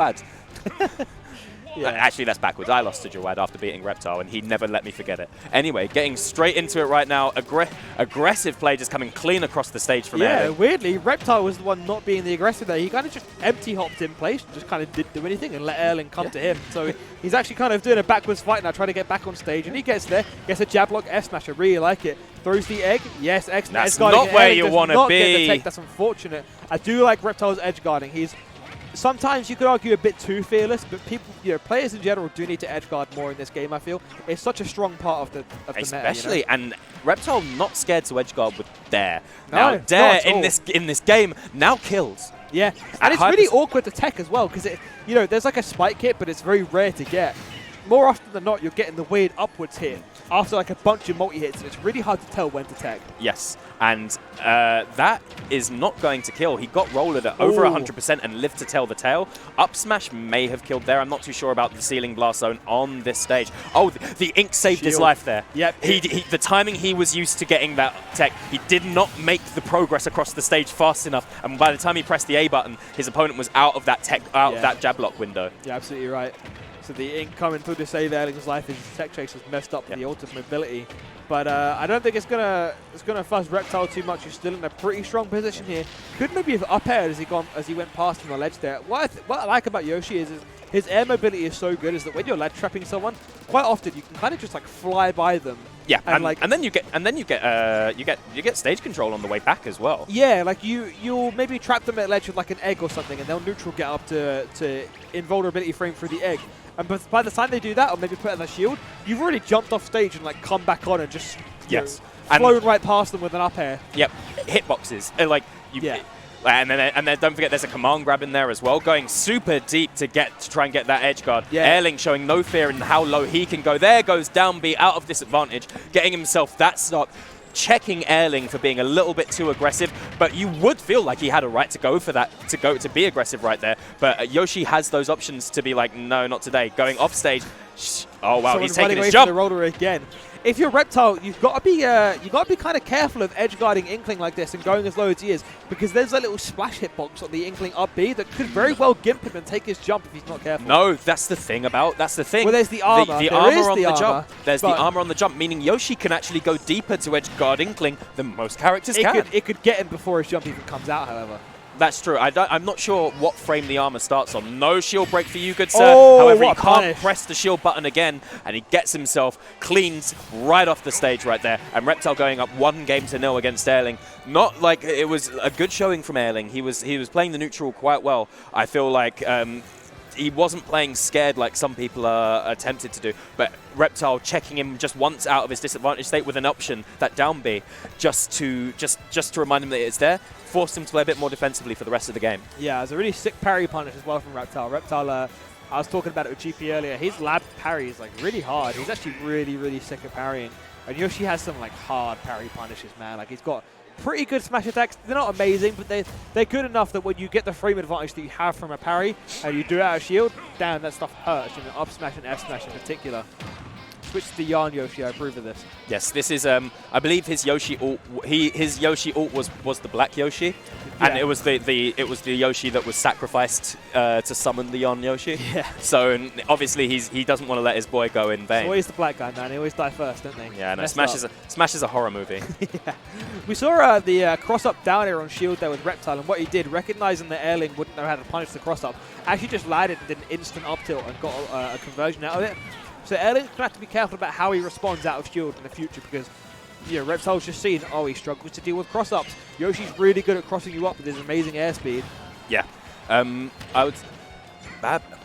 bad. Yeah. Actually, that's backwards. I lost to Jawad after beating RepTile, and he never let me forget it. Anyway, getting straight into it right now. Aggressive play just coming clean across the stage from Airling. Weirdly, RepTile was the one not being the aggressive there. He kind of just empty hopped in place, just kind of didn't do anything and let Airling come to him. So he's actually kind of doing a backwards fight now, trying to get back on stage, and he gets there, gets a jab lock F smash. I really like it. Throws the egg. Yes, X. That's not where you want to be. That's unfortunate. I do like RepTile's edge guarding. He's sometimes you could argue a bit too fearless, but people, players in general do need to edge guard more in this game. I feel it's such a strong part of the meta. Especially, and RepTile not scared to edge guard with Dare. No, now Dare not in this game now kills. Yeah, and it's really awkward to tech as well because there's like a spike hit, but it's very rare to get. More often than not, you're getting the weird upwards hit after like a bunch of multi-hits, and it's really hard to tell when to tech. Yes, and that is not going to kill. He got rollered at over 100% and lived to tell the tale. Up smash may have killed there. I'm not too sure about the ceiling blast zone on this stage. Oh, the ink saved his life there. Yep. The timing he was used to getting that tech, he did not make the progress across the stage fast enough. And by the time he pressed the A button, his opponent was out of that tech, of that jab lock window. You're absolutely right. So the ink coming through to save Airling's life. His tech chase has messed up the ultimate mobility. But I don't think it's gonna fuss RepTile too much. He's still in a pretty strong position here. Could maybe have up aired as he went past from the ledge there. What I like about Yoshi is his air mobility is so good. Is that when you're ledge trapping someone, quite often you can kind of just like fly by them. Yeah, and then you get stage control on the way back as well. Yeah, like you'll maybe trap them at ledge with like an egg or something, and they'll neutral get up to invulnerability frame through the egg. And by the time they do that, or maybe put in the shield, you've already jumped off stage and like come back on and just flown right past them with an up air. Yep, hitboxes and then don't forget there's a command grab in there as well, going super deep to try and get that edge guard. Airling showing no fear in how low he can go. There goes down B out of disadvantage, getting himself that stock. Checking Airling for being a little bit too aggressive, but you would feel like he had a right to go for that, to be aggressive right there. But Yoshi has those options to be like, no, not today. Going off stage. Oh wow, he's taking his jump. The roller again. If you're RepTile, you've got to be kind of careful of edge guarding Inkling like this and going as low as he is, because there's a little splash hitbox on the Inkling up B that could very well gimp him and take his jump if he's not careful. No, that's the thing. Well, there's the armor. The armor on the jump. There's the armor on the jump, meaning Yoshi can actually go deeper to edge guard Inkling than most characters can. It could get him before his jump even comes out, however. That's true. I'm not sure what frame the armor starts on. No shield break for you, good sir. However, he can't press the shield button again, and he gets himself cleaned right off the stage right there. And RepTile going up 1-0 against Airling. Not like it was a good showing from Airling. He was playing the neutral quite well. I feel like he wasn't playing scared like some people are tempted to do, but RepTile checking him just once out of his disadvantage state with an option, that down B, just to remind him that it's there, forced him to play a bit more defensively for the rest of the game. Yeah, it's a really sick parry punish as well from RepTile. RepTile, I was talking about it with GP earlier, his lab parry is like really hard. He's actually really, really sick at parrying. And Yoshi has some like hard parry punishes, man. Like he's got pretty good smash attacks. They're not amazing, but they're good enough that when you get the frame advantage that you have from a parry and you do it out of shield, damn, that stuff hurts. Up smash and F smash in particular. Switch to the Yarn Yoshi. I approve of this. Yes, this is. I believe his Yoshi ult. His Yoshi ult was the black Yoshi, and it was the Yoshi that was sacrificed to summon the Yarn Yoshi. Yeah. So obviously he doesn't want to let his boy go in vain. It's always the black guy, man. They always die first, don't they? Yeah, no. Smash is a horror movie. Yeah. We saw the cross up down air on shield there with RepTile, and what he did, recognizing that Airling wouldn't know how to punish the cross up, actually just landed and did an instant up tilt and got a conversion out of it. So Airling's going to have to be careful about how he responds out of shield in the future, because RepTile's just seen, he struggles to deal with cross-ups. Yoshi's really good at crossing you up with his amazing airspeed. Yeah. I would...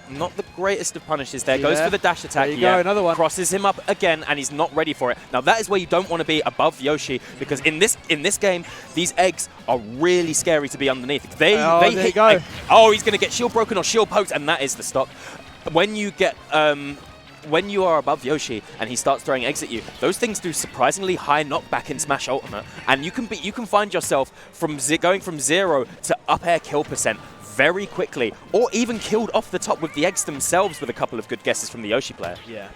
Not the greatest of punishes there. Goes for the dash attack. There you go, another one. Crosses him up again, and he's not ready for it. Now, that is where you don't want to be above Yoshi, because in this game, these eggs are really scary to be underneath. They hit... Go. He's going to get shield broken or shield poked, and that is the stock. When you get... when you are above Yoshi and he starts throwing eggs at you, those things do surprisingly high knockback in Smash Ultimate, and you can find yourself going from 0 to up air kill percent very quickly, or even killed off the top with the eggs themselves with a couple of good guesses from the Yoshi player. Yeah.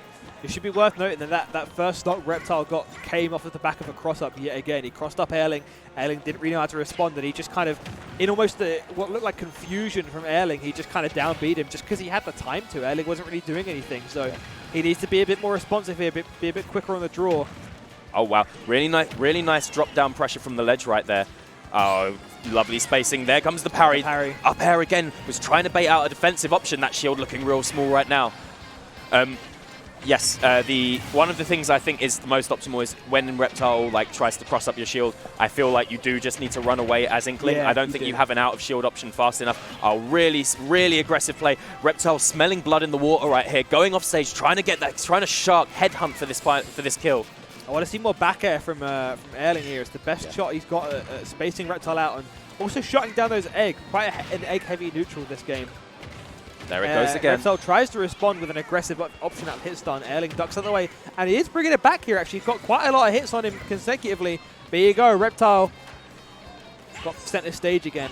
It should be worth noting that that first stock RepTile got came off of the back of a cross-up yet again. He crossed up Airling. Airling didn't really know how to respond, and he just kind of, in almost what looked like confusion from Airling, he just kind of downbeat him just because he had the time to. Airling wasn't really doing anything, so he needs to be a bit more responsive here, be a bit quicker on the draw. Oh, wow. Really nice drop-down pressure from the ledge right there. Oh, lovely spacing. There comes the parry. Up air again. Was trying to bait out a defensive option. That shield looking real small right now. Yes, one of the things I think is the most optimal is when RepTile tries to cross up your shield. I feel like you do just need to run away as Inkling. Yeah, I don't think you have an out of shield option fast enough. Oh, really aggressive play. RepTile smelling blood in the water right here, going off stage, trying to shark headhunt for this kill. I want to see more back air from Airling here. It's the best shot he's got at spacing RepTile out and also shutting down those egg. Quite an egg-heavy neutral this game. There it goes again. RepTile tries to respond with an aggressive option up hit stun. Airling ducks out of the way, and he is bringing it back here, actually. He's got quite a lot of hits on him consecutively. But here you go, RepTile got center stage again.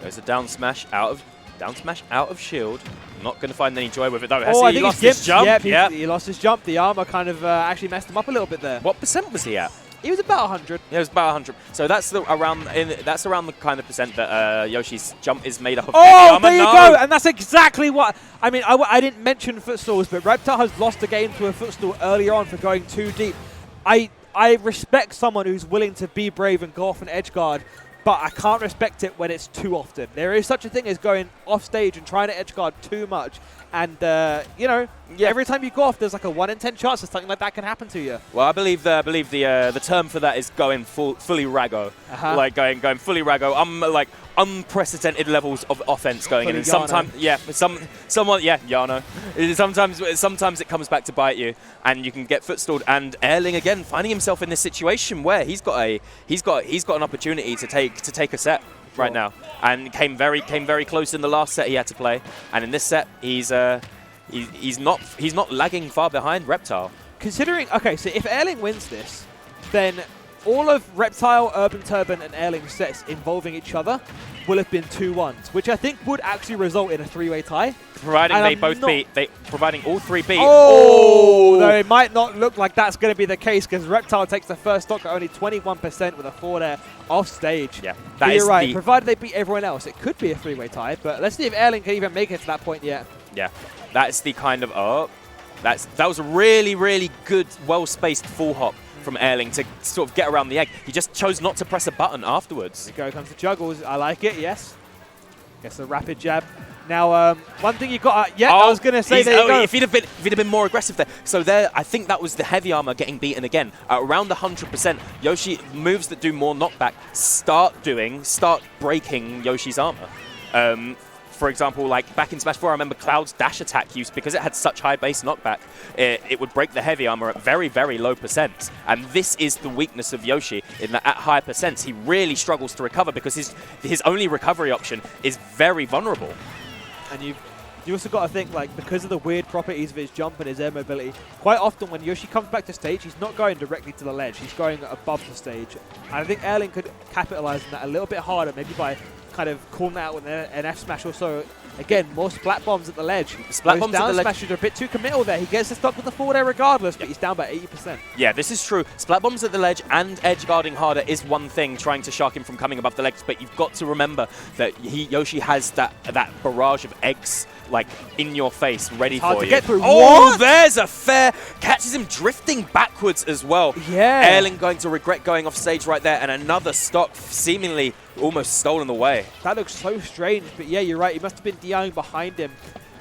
There's a down smash out of shield. Not going to find any joy with it, though. Oh, I think he lost his jump. Yep, he lost his jump. The armor kind of actually messed him up a little bit there. What percent was he at? He was about 100. Yeah, it was about 100. So that's around the kind of percent that Yoshi's jump is made up of. Oh, there you go, and that's exactly what I mean. I didn't mention footstalls, but RepTile has lost a game to a footstall earlier on for going too deep. I respect someone who's willing to be brave and go off an edge guard, but I can't respect it when it's too often. There is such a thing as going off stage and trying to edge guard too much. And, every time you go off, there's like a 1 in 10 chance that something like that can happen to you. Well, I believe the term for that is going fully raggo. Like going fully raggo. Like unprecedented levels of offense going in. And sometimes, Yano. Sometimes it comes back to bite you, and you can get footstalled. And Airling again finding himself in this situation where he's got an opportunity to take a set right now, and came very close in the last set he had to play, and in this set he's not lagging far behind RepTile. Considering, okay, so if Airling wins this, then all of RepTile, Urban Turban, and Airling sets involving each other will have been 2-1s, which I think would actually result in a 3-way tie. Providing all three beat. Oh! Though it might not look like that's going to be the case because RepTile takes the first stock at only 21% with a forward air off stage. Yeah, you're right. Provided they beat everyone else, it could be a 3-way tie. But let's see if Airling can even make it to that point yet. Yeah, that's the kind of that was a really good, well-spaced full hop from Airling to sort of get around the egg. He just chose not to press a button afterwards. There comes the juggles. I like it, yes. Gets the rapid jab. Now, one thing you got, I was going to say, there you go. If he'd have been more aggressive there. So there, I think that was the heavy armor getting beaten again. Around 100%, Yoshi moves that do more knockback start breaking Yoshi's armor. For example, like back in Smash 4, I remember Cloud's dash attack use, because it had such high base knockback, it would break the heavy armor at very low percents. And this is the weakness of Yoshi, in that at high percents, he really struggles to recover because his only recovery option is very vulnerable. And you also got to think, like, because of the weird properties of his jump and his air mobility, quite often when Yoshi comes back to stage, he's not going directly to the ledge, he's going above the stage. And I think Airling could capitalize on that a little bit harder, maybe by kind of calling that out with an F smash or so. Again, more splat bombs at the ledge. Splat bombs down at the smashes are a bit too committal there. He gets the stock with the forward air regardless, but he's down by 80%. Yeah, this is true. Splat bombs at the ledge and edge guarding harder is one thing, trying to shark him from coming above the legs, but you've got to remember that Yoshi has that barrage of eggs like in your face, ready for you. Hard to get through. Oh, what? There's a fair catches him drifting backwards as well. Yeah. Airling going to regret going off stage right there, and another stock seemingly almost stolen away. That looks so strange, but yeah, you're right. He must have been DIing behind him,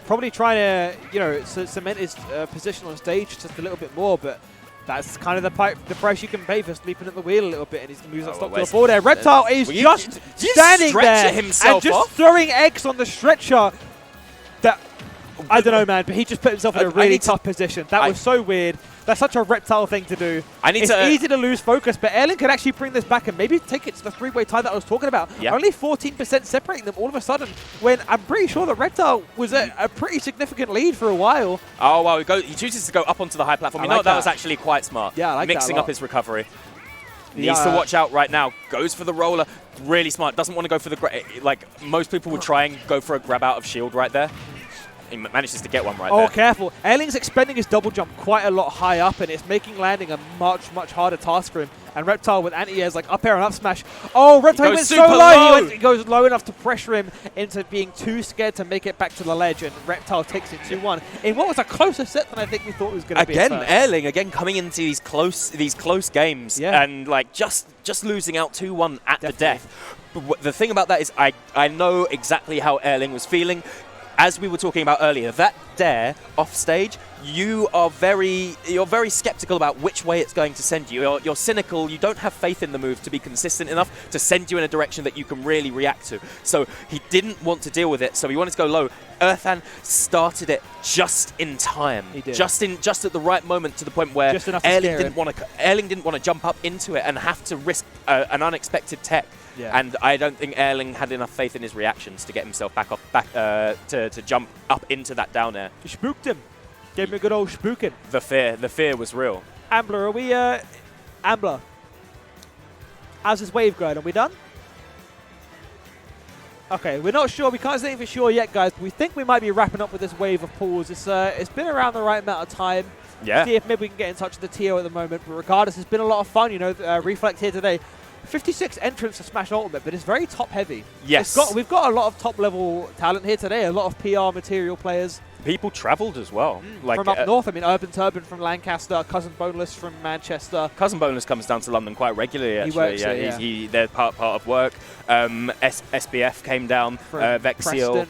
probably trying to cement his position on stage just a little bit more, but that's kind of the price you can pay for sleeping at the wheel a little bit, and he's moves that stock to the forward there. RepTile is just standing there and just throwing eggs on the stretcher. That, I don't know, man, but he just put himself in a really tough position. That was so weird. That's such a RepTile thing to do. It's easy to lose focus, but Airling could actually bring this back and maybe take it to the 3-way tie that I was talking about. Yep. Only 14% separating them all of a sudden, when I'm pretty sure that RepTile was a pretty significant lead for a while. Oh, well, he chooses to go up onto the high platform. That was actually quite smart. Yeah, I like mixing up his recovery. Needs to watch out right now. Goes for the roller. Really smart. Doesn't want to go for the like most people would try and go for a grab out of shield right there. He manages to get one right Oh, there. careful. Airling's expending his double jump quite a lot high up, and it's making landing a much, much harder task for him. And RepTile with anti-airs like up air and up smash. Oh, RepTile went so low. He goes low enough to pressure him into being too scared to make it back to the ledge, and RepTile takes it 2-1 in what was a closer set than I think we thought it was going to be. Again, Airling coming into these close games, and like just losing out 2-1 at the death. But the thing about that is I know exactly how Airling was feeling. As we were talking about earlier, that dare off stage, you're very skeptical about which way it's going to send you. You're cynical. You don't have faith in the move to be consistent enough to send you in a direction that you can really react to. So he didn't want to deal with it. So he wanted to go low. Earthan started it just in time. He did. Just at the right moment, to the point where Airling didn't want to jump up into it and have to risk an unexpected tech. Yeah. And I don't think Airling had enough faith in his reactions to get himself back to jump up into that down air. He spooked him. Gave him a good old spooking. The fear was real. Ambler, are we Ambler? How's this wave going? Are we done? Okay, we're not sure. We can't say for sure yet, guys. But we think we might be wrapping up with this wave of pools. It's been around the right amount of time. Yeah. See if maybe we can get in touch with the TO at the moment. But regardless, it's been a lot of fun. You know, Reflect here today. 56 entrants to Smash Ultimate, but it's very top heavy. Yes. We've got a lot of top level talent here today. A lot of PR material players. People travelled as well. Like, from up north. I mean, Urban Turban from Lancaster, Cousin Boneless from Manchester. Cousin Boneless comes down to London quite regularly, actually. He works here, they're part of work. SBF came down. Vexiel.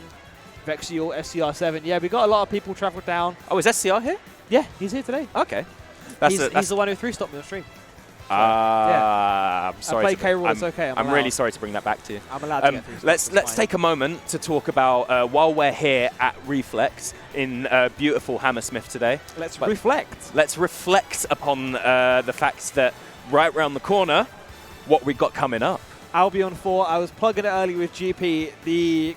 Vexiel, SCR7. Yeah, we got a lot of people travelled down. Oh, is SCR here? Yeah, he's here today. Okay. He's the one who 3-stopped me on the stream. I'm sorry. I play K-Rool, it's okay. I'm really sorry to bring that back to you. I'm allowed to get through. Let's take a moment to talk about while we're here at Reflex in beautiful Hammersmith today. Let's reflect. Let's reflect upon the fact that right round the corner, what we got coming up. Albion 4, I was plugging it early with GP, the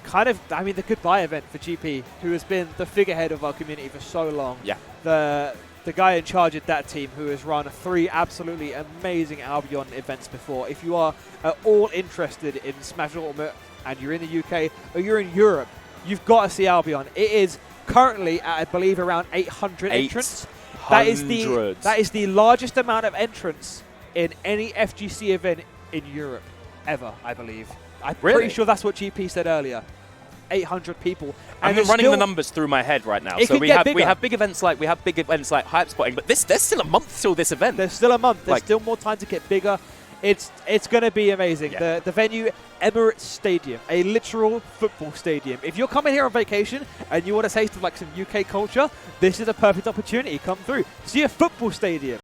goodbye event for GP, who has been the figurehead of our community for so long. Yeah. The guy in charge of that team who has run 3 absolutely amazing Albion events before. If you are at all interested in Smash Ultimate and you're in the UK or you're in Europe, you've got to see Albion. It is currently at, I believe, around 800 entrants. That is the largest amount of entrants in any FGC event in Europe ever, I believe. I'm pretty sure that's what GP said earlier. 800 people. I'm running the numbers through my head right now. So we have big events like Hype Spotting, but there's still a month till this event. There's still a month. There's still more time to get bigger. It's going to be amazing. Yeah. The venue, Emirates Stadium, a literal football stadium. If you're coming here on vacation and you want a taste of like some UK culture, this is a perfect opportunity. Come through. See a football stadium.